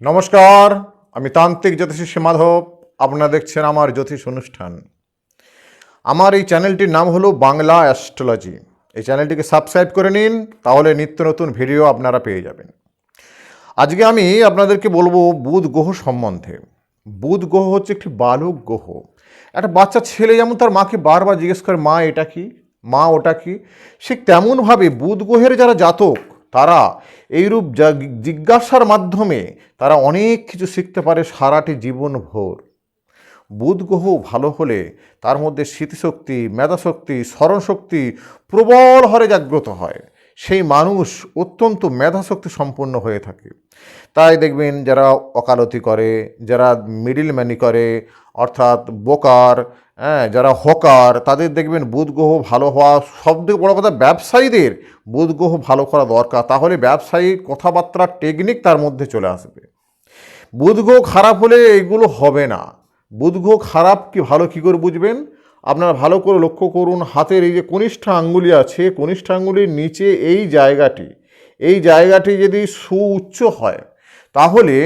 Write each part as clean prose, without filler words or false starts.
নমস্কার, আমি তান্ত্রিক জ্যোতিষী মাধব। আপনারা দেখছেন আমার জ্যোতিষ অনুষ্ঠান। আমার এই চ্যানেলটির নাম হলো বাংলা অ্যাস্ট্রোলজি। এই চ্যানেলটিকে সাবস্ক্রাইব করে নিন, তাহলে নিত্য নতুন ভিডিও আপনারা পেয়ে যাবেন। আজকে আমি আপনাদেরকে বলবো বুধ গ্রহ সম্বন্ধে। বুধ গ্রহ হচ্ছে একটি বালক গ্রহ। একটা বাচ্চা ছেলে যেমন তার মাকে বারবার জিজ্ঞেস করে, মা এটা কি, মা ওটা কি, সে তেমনভাবে বুধ গ্রহের যারা জাতক তারা এইরূপ জিজ্ঞাসার মাধ্যমে তারা অনেক কিছু শিখতে পারে সারাটি জীবন ভোর। বুধ গ্রহ ভালো হলে তার মধ্যে স্মৃতিশক্তি, মেধাশক্তি, স্মরণশক্তি প্রবল হারে জাগ্রত হয়। সেই মানুষ অত্যন্ত মেধাশক্তি সম্পন্ন হয়ে থাকে। তাই দেখবেন যারা ওকালতি করে, যারা মিডিলম্যানি করে অর্থাৎ বোকার, যারা হকার, তাদের দেখবেন বুধ গ্রহ ভালো হওয়া। সবথেকে বড় কথা, ব্যবসায়ীদের বুধ গ্রহ ভালো করা দরকার, তাহলে ব্যবসায়ী কথাবার্তার টেকনিক তার মধ্যে চলে আসবে। বুধ গ্রহ খারাপ হলে এইগুলো হবে না। বুধ গ্রহ খারাপ কি ভালো কী করে বুঝবেন? আপনারা ভালো করে লক্ষ্য করুন, হাতের এই যে কনিষ্ঠ আঙ্গুলি আছে, কনিষ্ঠ আঙ্গুলির নিচে এই জায়গাটি যদি সুউচ্চ হয় তাহলে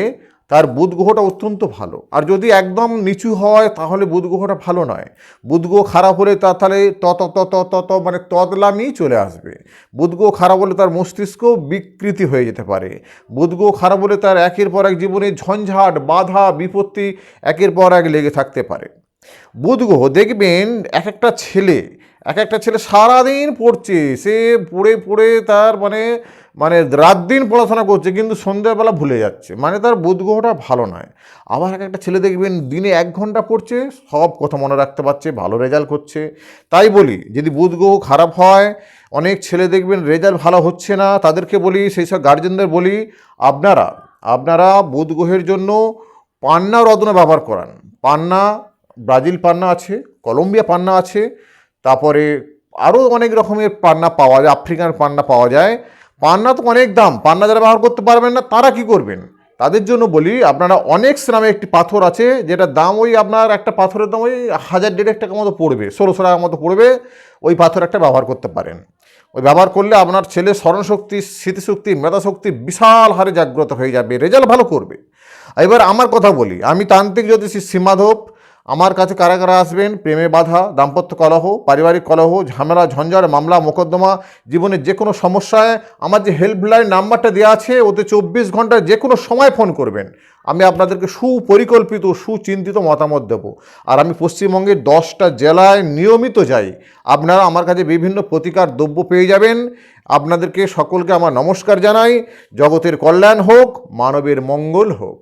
তার বুধ গ্রহটা অত্যন্ত ভালো। আর যদি একদম নিচু হয় তাহলে বুধ গ্রহটা ভালো নয়। বুধ গ্রহ খারাপ হলে তাহলে মানে তদলামি চলে আসবে। বুধ গ্রহ খারাপ হলে তার মস্তিষ্ক বিকৃতি হয়ে যেতে পারে। বুধ গ্রহ খারাপ হলে তার একের পর এক জীবনে ঝঞ্ঝাট, বাধা, বিপত্তি একের পর এক লেগে থাকতে পারে। বুধ গ্রহ দেখবেন এক একটা ছেলে সারাদিন পড়ছে, সে পড়ে তার মানে রাত দিন পড়াশোনা করছে, কিন্তু সন্ধ্যাবেলা ভুলে যাচ্ছে, মানে তার বুধ গ্রহটা ভালো নয়। আবার এক একটা ছেলে দেখবেন দিনে 1 ঘন্টা পড়ছে, সব কথা মনে রাখতে পারছে, ভালো রেজাল্ট করছে। তাই বলি, যদি বুধ গ্রহ খারাপ হয়, অনেক ছেলে দেখবেন রেজাল্ট ভালো হচ্ছে না, তাদেরকে বলি, সেই সব গার্জেনদের বলি, আপনারা বুধ গ্রহের জন্য পান্না রত্ন ব্যবহার করান। পান্না, ব্রাজিল পান্না আছে, কলম্বিয়া পান্না আছে, তারপরে আরও অনেক রকমের পান্না পাওয়া যায়, আফ্রিকান পান্না পাওয়া যায়। পান্না তো অনেক দাম, পান্না যারা ব্যবহার করতে পারবেন না তারা কি করবেন? তাদের জন্য বলি, আপনারা অনেক্স নামে একটি পাথর আছে, যেটা দাম ওই আপনার একটা পাথরের দাম ওই 1000-1500 টাকা মতো পড়বে, 1600 টাকা মতো পড়বে। ওই পাথর একটা ব্যবহার করতে পারেন। ওই ব্যবহার করলে আপনার ছেলের স্মরণশক্তি, স্মৃতিশক্তি, মেধাশক্তি বিশাল হারে জাগ্রত হয়ে যাবে, রেজাল্ট ভালো করবে। এবার আমার কথা বলি, আমি তান্ত্রিক জ্যোতিষী মাধব। আমার কাছে কারা কারা আসবেন? প্রেমে বাধা, দাম্পত্য কলহ, পারিবারিক কলহ, ঝামেলা, ঝঞ্ঝাট, মামলা, মোকদ্দমা, জীবনের যে কোনো সমস্যায় আমার যে হেল্পলাইন নাম্বারটা দেওয়া আছে, ওতে 24 ঘন্টায় যে কোনো সময় ফোন করবেন। আমি আপনাদেরকে সুপরিকল্পিত, সুচিন্তিত মতামত দেব। আর আমি পশ্চিমবঙ্গের 10টা জেলায় নিয়মিত যাই। আপনারা আমার কাছে বিভিন্ন প্রতিকার দ্রব্য পেয়ে যাবেন। আপনাদেরকে সকলকে আমার নমস্কার জানাই। জগতের কল্যাণ হোক, মানবের মঙ্গল হোক।